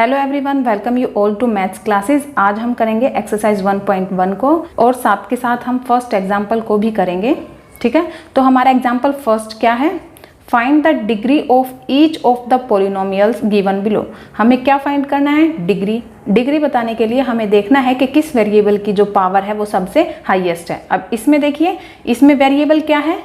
Hello everyone, welcome you all to maths classes. आज हम करेंगे एक्सरसाइज 1.1 को और साथ के साथ हम फर्स्ट एग्जाम्पल को भी करेंगे। ठीक है, तो हमारा एग्जाम्पल फर्स्ट क्या है? Find the degree of each of the polynomials given below. हमें क्या फाइंड करना है? डिग्री बताने के लिए हमें देखना है कि किस वेरिएबल की जो पावर है वो सबसे हाईएस्ट है। अब इसमें देखिए, इसमें वेरिएबल क्या है?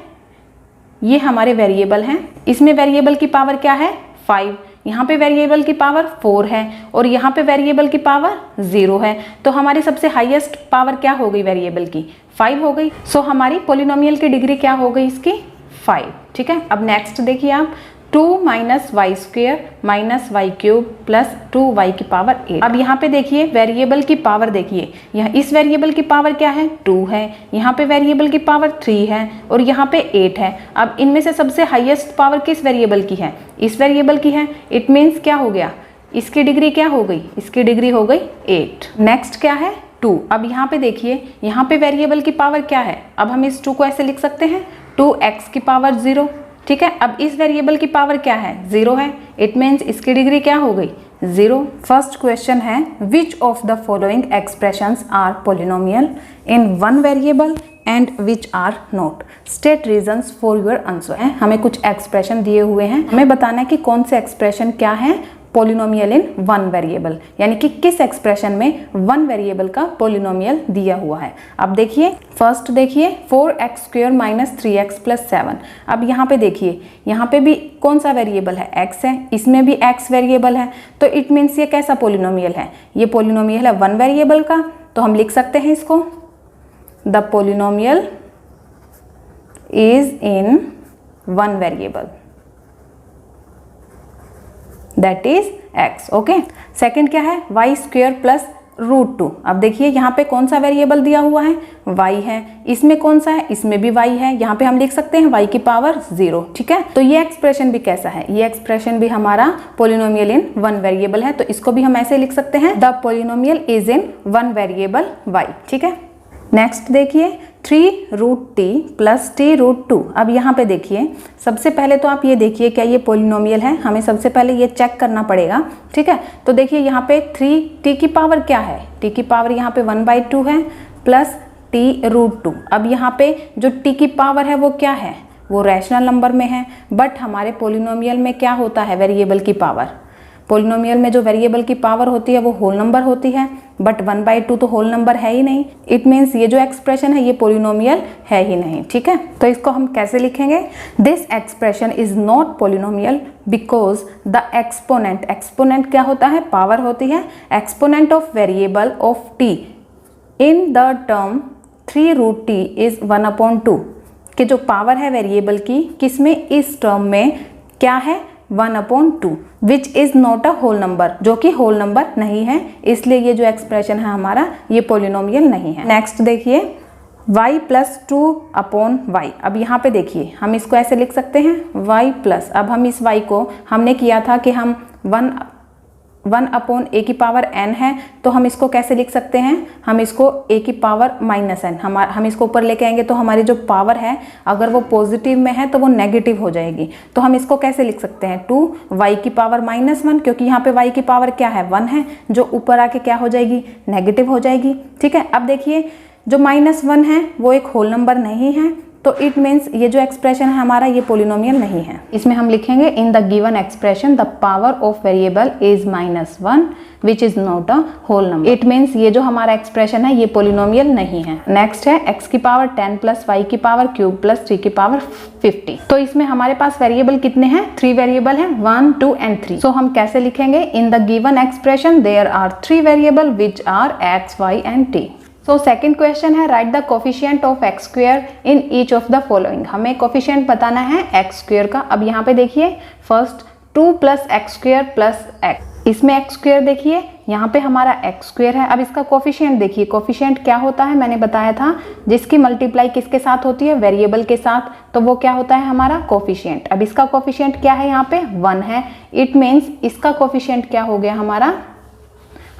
ये हमारे वेरिएबल हैं। इसमें वेरिएबल की पावर क्या है? 5। यहाँ पे वेरिएबल की पावर 4 है और यहाँ पे वेरिएबल की पावर 0 है। तो हमारी सबसे हाईएस्ट पावर क्या हो गई वेरिएबल की? 5 हो गई। सो हमारी पॉलिनोमियल की डिग्री क्या हो गई इसकी? 5। ठीक है, अब नेक्स्ट देखिए आप, 2 - y² - y³ + 2y की पावर 8। अब यहाँ पे देखिए वेरिएबल की पावर, देखिए यहाँ इस वेरिएबल की पावर क्या है? 2 है, यहाँ पे वेरिएबल की पावर 3 है और यहाँ पे 8 है। अब इनमें से सबसे हाईएस्ट पावर किस वेरिएबल की है? इस वेरिएबल की है। इट मीन्स क्या हो गया? इसकी डिग्री क्या हो गई? इसकी डिग्री हो गई 8। नेक्स्ट क्या है? 2। अब यहाँ पे देखिए, यहाँ पे वेरिएबल की पावर क्या है? अब हम इस 2 को ऐसे लिख सकते हैं, 2x की पावर 0। ठीक है, अब इस वेरिएबल की पावर क्या है? 0 है। इट मीन्स इसकी डिग्री क्या हो गई? 0। फर्स्ट क्वेश्चन है, which of the following expressions are polynomial in one variable and which are not? State reasons for your answer. हमें कुछ एक्सप्रेशन दिए हुए हैं, हमें बताना है कि कौन से एक्सप्रेशन क्या है पॉलिनोमियल इन वन वेरिएबल, यानी कि किस एक्सप्रेशन में वन वेरिएबल का पॉलिनोमियल दिया हुआ है। अब देखिए, फर्स्ट देखिए 4x² - 3x + 7। अब यहाँ पे देखिए, यहाँ पे भी कौन सा वेरिएबल है? x है, इसमें भी x वेरिएबल है। तो इट मीन्स ये कैसा पॉलिनोमियल है? ये पॉलिनोमियल है वन वेरिएबल का। तो हम लिख सकते हैं इसको, the polynomial is in one variable, that is x। Okay, second क्या है? y² + √2। अब देखिए यहाँ पे कौन सा वेरिएबल दिया हुआ है? y है। इसमें कौन सा है? इसमें भी y है। यहाँ पे हम लिख सकते हैं y की पावर 0। ठीक है, तो ये एक्सप्रेशन भी कैसा है? ये एक्सप्रेशन भी हमारा पॉलिनोमियल इन वन वेरिएबल है। तो इसको भी हम ऐसे लिख सकते हैं, the polynomial is in one variable y। ठीक है, नेक्स्ट देखिए 3√t + t√2। अब यहाँ पे देखिए, सबसे पहले तो आप ये देखिए क्या ये पॉलिनोमियल है? हमें सबसे पहले ये चेक करना पड़ेगा। ठीक है, तो देखिए यहाँ पे 3t की पावर क्या है? t की पावर यहाँ पे 1/2 है प्लस t√2। अब यहाँ पे जो t की पावर है वो क्या है? वो रैशनल नंबर में है, बट हमारे पॉलिनोमियल में क्या होता है? वेरिएबल की पावर। पॉलिनोमियल में जो वेरिएबल की पावर होती है वो होल नंबर होती है, बट 1/2 तो होल नंबर है ही नहीं। इट मीन्स ये जो एक्सप्रेशन है ये पॉलिनोमियल है ही नहीं। ठीक है, तो इसको हम कैसे लिखेंगे? This expression is not polynomial because the exponent क्या होता है? पावर होती है। Exponent of variable of t in the term 3√t is 1/2। कि जो पावर है वेरिएबल की किसमें? इस टर्म में क्या है? 1/2, which is not a whole number, जो कि होल नंबर नहीं है। इसलिए ये जो एक्सप्रेशन है हमारा ये पॉलिनोमियल नहीं है। नेक्स्ट देखिए y + 2/y। अब यहाँ पे देखिए हम इसको ऐसे लिख सकते हैं y+। अब हम इस y को, हमने किया था कि हम 1/a की पावर n है, तो हम इसको कैसे लिख सकते हैं? हम इसको a की पावर -n, हम इसको ऊपर लेके आएंगे तो हमारी जो पावर है अगर वो पॉजिटिव में है तो वो नेगेटिव हो जाएगी। तो हम इसको कैसे लिख सकते हैं? 2y की पावर -1, क्योंकि यहाँ पे y की पावर क्या है? 1 है, जो ऊपर आके क्या हो जाएगी? नेगेटिव हो जाएगी। ठीक है, अब देखिए जो -1 है वो एक होल नंबर नहीं है, तो इट मीन्स ये जो एक्सप्रेशन है हमारा ये पॉलिनोमियल नहीं है। इसमें हम लिखेंगे, in the given expression the power of variable is -1 which is not a whole number. It means ये जो हमारा एक्सप्रेशन है ये पॉलिनोमियल नहीं है। नेक्स्ट है x की पावर 10 + y की पावर क्यूब + 3 की पावर 50। तो इसमें हमारे पास वेरिएबल कितने हैं? 3 वेरिएबल हैं, 1, 2 एंड 3। सो हम कैसे लिखेंगे? In the given expression there are 3 variable which are x, y and t। So second question है, write the coefficient of x² in each of the following. हमें कोफिशिएंट बताना है x² का। अब यहाँ पे देखिए, फर्स्ट 2 + x² + x। इसमें x² देखिए, यहाँ पे हमारा x² है। अब इसका कोफिशिएंट देखिए, कोफिशिएंट क्या होता है? मैंने बताया था जिसकी मल्टीप्लाई किसके साथ होती है? वेरिएबल के साथ, तो वो क्या होता है? हमारा कोफिशिएंट। अब इसका कोफिशिएंट क्या है? यहाँ पे 1 है। इट मीन्स इसका कोफिशिएंट क्या हो गया हमारा?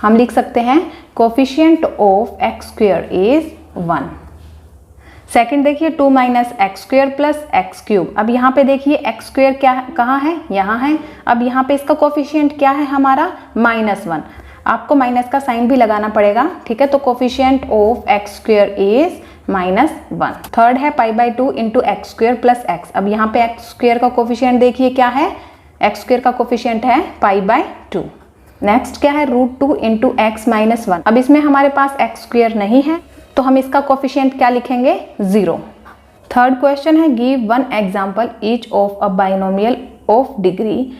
हम लिख सकते हैं coefficient of x² is 1। Second देखिए 2 minus x square plus x cube. अब यहाँ पे देखिए एक्स स्क्वेयर क्या कहाँ है, यहाँ है। अब यहाँ पे इसका कोफिशिएंट क्या है हमारा, -1। आपको माइनस का साइन भी लगाना पड़ेगा, ठीक है। तो coefficient of x square is -1। Third है π/2 into x square plus x. अब यहाँ पे एक्स स्क्वेयर का कोफिशिएंट देखिए क्या है, एक्स स्क्वेयर का कोफिशिएंट है π/2। नेक्स्ट क्या है √2 इंटू एक्स -1। अब इसमें हमारे पास एक्स स्क्वेयर नहीं है तो हम इसका कोफिशिएंट क्या लिखेंगे, 0। थर्ड क्वेश्चन है give one example each of a binomial of degree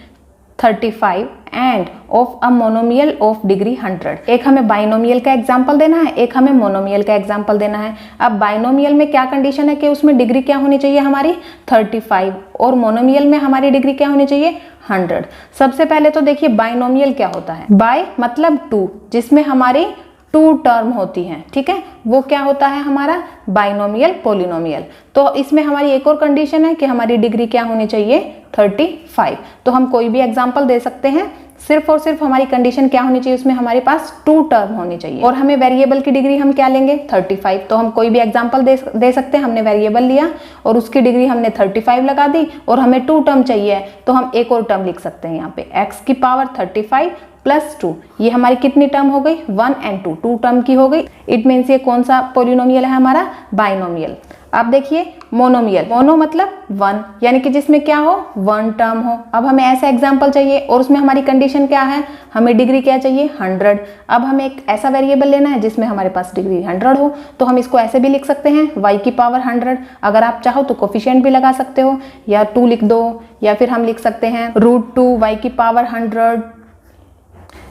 35 end of a monomial of degree 100। एक हमें बाइनोमियल का एग्जाम्पल देना है, एक हमें मोनोमियल का एग्जाम्पल देना है। अब बाइनोमियल में क्या कंडीशन है कि उसमें डिग्री क्या होनी चाहिए हमारी 35 और मोनोमियल में हमारी डिग्री क्या होनी चाहिए 100। सबसे पहले तो देखिए बाइनोमियल क्या होता है, बाय मतलब 2, जिसमें हमारी 2 टर्म होती हैं, ठीक है, वो क्या होता है हमारा बाइनोमियल पोलिनोमियल। तो इसमें हमारी एक और कंडीशन है कि हमारी डिग्री क्या होनी चाहिए 35। तो हम कोई भी एग्जांपल दे सकते हैं, सिर्फ और सिर्फ हमारी कंडीशन क्या होनी चाहिए, उसमें हमारे पास 2 टर्म होनी चाहिए और हमें वेरिएबल की डिग्री हम क्या लेंगे 35। तो हम कोई भी एग्जांपल दे सकते हैं। हमने वेरिएबल लिया और उसकी डिग्री हमने 35 लगा दी और हमें 2 टर्म चाहिए तो हम एक और टर्म लिख सकते हैं यहाँ पे x की पावर 35 प्लस 2। ये हमारी कितनी टर्म हो गई 1 और 2, 2 टर्म की हो गई। इट मीन्स ये कौन सा पोलिनोमियल है हमारा बाइनोमियल। अब देखिए मोनोमियल, मोनो मतलब 1 यानी कि जिसमें क्या हो 1 टर्म हो। अब हमें ऐसा एग्जांपल चाहिए और उसमें हमारी कंडीशन क्या है, हमें डिग्री क्या चाहिए 100। अब हमें एक ऐसा वेरिएबल लेना है जिसमें हमारे पास डिग्री 100 हो, तो हम इसको ऐसे भी लिख सकते हैं y की पावर 100। अगर आप चाहो तो कोफिशिएंट भी लगा सकते हो या 2 लिख दो, या फिर हम लिख सकते हैं √2 y की पावर 100,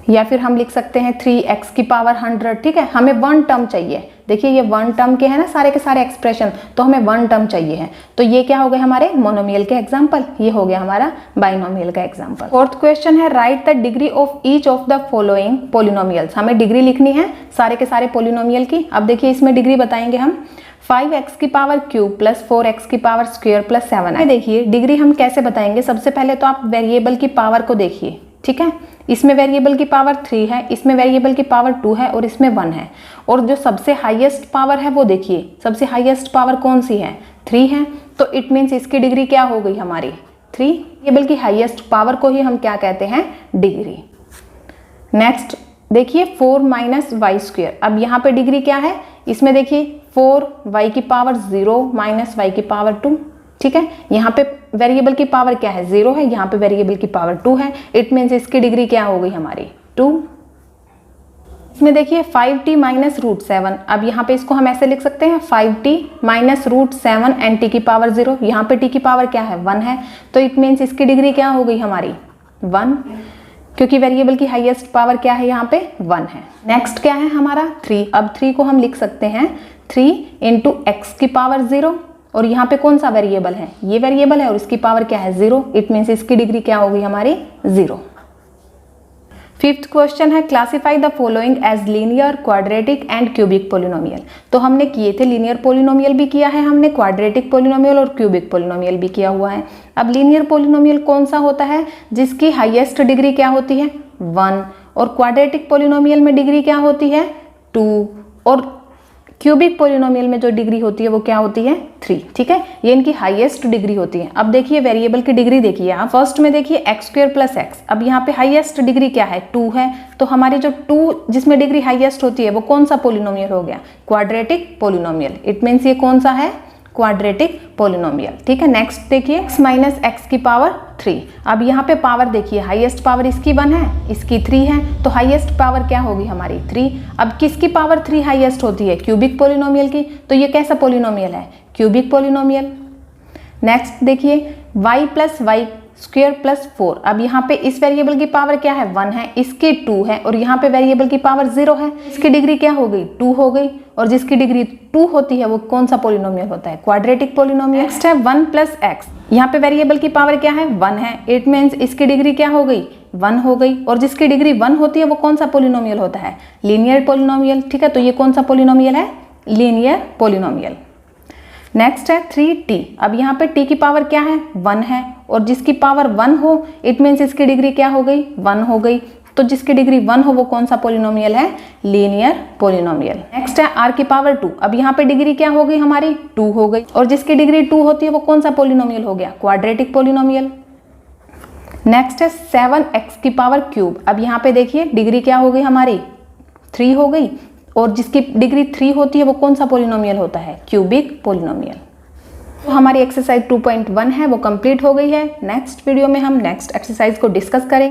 या फिर हम लिख सकते हैं 3x की पावर 100, ठीक है। हमें 1 टर्म चाहिए। देखिए ये 1 टर्म के हैं ना सारे के सारे एक्सप्रेशन, तो हमें 1 टर्म चाहिए है। तो ये क्या हो गए हमारे मोनोमियल के एग्जांपल, ये हो गया हमारा बाइनोमियल का एग्जांपल। फोर्थ क्वेश्चन है write the degree of each of the following polynomials. हमें डिग्री लिखनी है सारे के सारे पोलिनोमियल की। अब देखिए इसमें डिग्री बताएंगे हम 5x की पावर क्यूब प्लस 4x की पावर स्क्वायर प्लस 7। देखिए डिग्री हम कैसे बताएंगे, सबसे पहले तो आप वेरिएबल की पावर को देखिए, ठीक है। इसमें वेरिएबल की पावर 3 है, इसमें वेरिएबल की पावर 2 है और इसमें 1 है। और जो सबसे हाईएस्ट पावर है वो देखिए, सबसे हाईएस्ट पावर कौन सी है 3 है। तो इट मीन्स इसकी डिग्री क्या हो गई हमारी 3। वेरिएबल की हाईएस्ट पावर को ही हम क्या कहते हैं डिग्री। नेक्स्ट देखिए 4 माइनस वाई स्क्वेयर। अब यहाँ पे डिग्री क्या है, इसमें देखिए 4y की पावर 0 माइनस y की पावर 2, ठीक है। यहाँ पे वेरिएबल की पावर क्या है 0 है, यहाँ पे वेरिएबल की पावर 2 है। इट मीन्स इसकी डिग्री क्या हो गई हमारी 2। इसमें देखिए 5t माइनस √7। अब यहाँ पे इसको हम ऐसे लिख सकते हैं 5t माइनस √7 एंड t की पावर 0। यहाँ पे t की पावर क्या है 1 है, तो इट मीन्स इसकी डिग्री क्या हो गई हमारी 1, क्योंकि वेरिएबल की हाईएस्ट पावर क्या है यहाँ पे 1 है। नेक्स्ट क्या है हमारा 3। अब 3 को हम लिख सकते हैं 3 इंटू एक्स की पावर 0 और यहाँ पे कौन सा वेरिएबल है, ये वेरिएबल है और इसकी पावर क्या है 0। इट मीन्स इसकी डिग्री क्या होगी हमारी 0। फिफ्थ क्वेश्चन है classify the following as linear, quadratic and cubic polynomial. तो हमने किए थे लीनियर पोलिनोमियल भी किया है हमने, क्वाड्रेटिक पोलिनोमियल और क्यूबिक पोलिनोमियल भी किया हुआ है। अब लीनियर पोलिनोमियल कौन सा होता है, जिसकी हाईएस्ट डिग्री क्या होती है 1, और क्वाड्रेटिक पोलिनोमियल में डिग्री क्या होती है 2, और क्यूबिक पोलिनोमियल में जो डिग्री होती है वो क्या होती है 3, ठीक है। ये इनकी हाईएस्ट डिग्री होती है। अब देखिए वेरिएबल की डिग्री देखिए आप, फर्स्ट में देखिए एक्स स्क्वायर प्लस एक्स। अब यहाँ पे हाईएस्ट डिग्री क्या है 2 है, तो हमारी जो 2 जिसमें डिग्री हाईएस्ट होती है वो कौन सा पोलिनोमियल हो गया, क्वाड्रेटिक पोलिनोमियल। इट मीन्स ये कौन सा है क्वाड्रेटिक पोलिनोमियल, ठीक है। नेक्स्ट देखिए x माइनस एक्स की पावर 3। अब यहाँ पे पावर देखिए हाईएस्ट पावर इसकी 1 है, इसकी 3 है, तो हाईएस्ट पावर क्या होगी हमारी 3। अब किसकी पावर 3 हाईएस्ट होती है, क्यूबिक पोलिनोमियल की, तो ये कैसा पोलिनोमियल है, क्यूबिक पोलिनोमियल। नेक्स्ट देखिए y प्लस वाई स्क्वेयर प्लस 4। अब यहाँ पे इस वेरिएबल की पावर क्या है 1 है, इसकी 2 है, और यहाँ पे वेरिएबल की पावर 0 है, इसकी डिग्री क्या हो गई 2 हो गई, और जिसकी डिग्री 2 होती है वो कौन सा पोलिनोमियल होता है, क्वाड्रेटिक पोलिनोमियल। नेक्स्ट है 1 प्लस एक्स। यहाँ पे वेरिएबल की पावर क्या है 1 है, इट मीन्स इसकी डिग्री क्या हो गई 1 हो गई, और जिसकी डिग्री 1 होती है वो कौन सा पोलिनोमियल होता है, लीनियर पोलिनोमियल, ठीक है। तो ये कौन सा पोलिनोमियल है, लीनियर पोलिनोमियल। नेक्स्ट है 3t। अब यहाँ पे t की पावर क्या है 1 है, और जिसकी पावर 1 हो इट मीन्स इसकी डिग्री क्या हो गई 1 हो गई। तो जिसकी डिग्री 1 हो वो कौन सा पोलिनोमियल है, लीनियर पोलिनोमियल। नेक्स्ट है r की पावर 2। अब यहाँ पे डिग्री क्या हो गई हमारी, 2 हो गई, और जिसकी डिग्री 2 होती है वो कौन सा पोलिनोमियल हो गया, क्वाड्रेटिक पोलिनोमियल। नेक्स्ट है 7x की पावर क्यूब। अब यहाँ पे देखिए डिग्री क्या हो गई हमारी, 3 हो गई, और जिसकी डिग्री 3 होती है वो कौन सा पोलिनोमियल होता है, क्यूबिक पोलिनोमियल। तो हमारी एक्सरसाइज 2.1 है वो कंप्लीट हो गई है। नेक्स्ट वीडियो में हम नेक्स्ट एक्सरसाइज को डिस्कस करेंगे।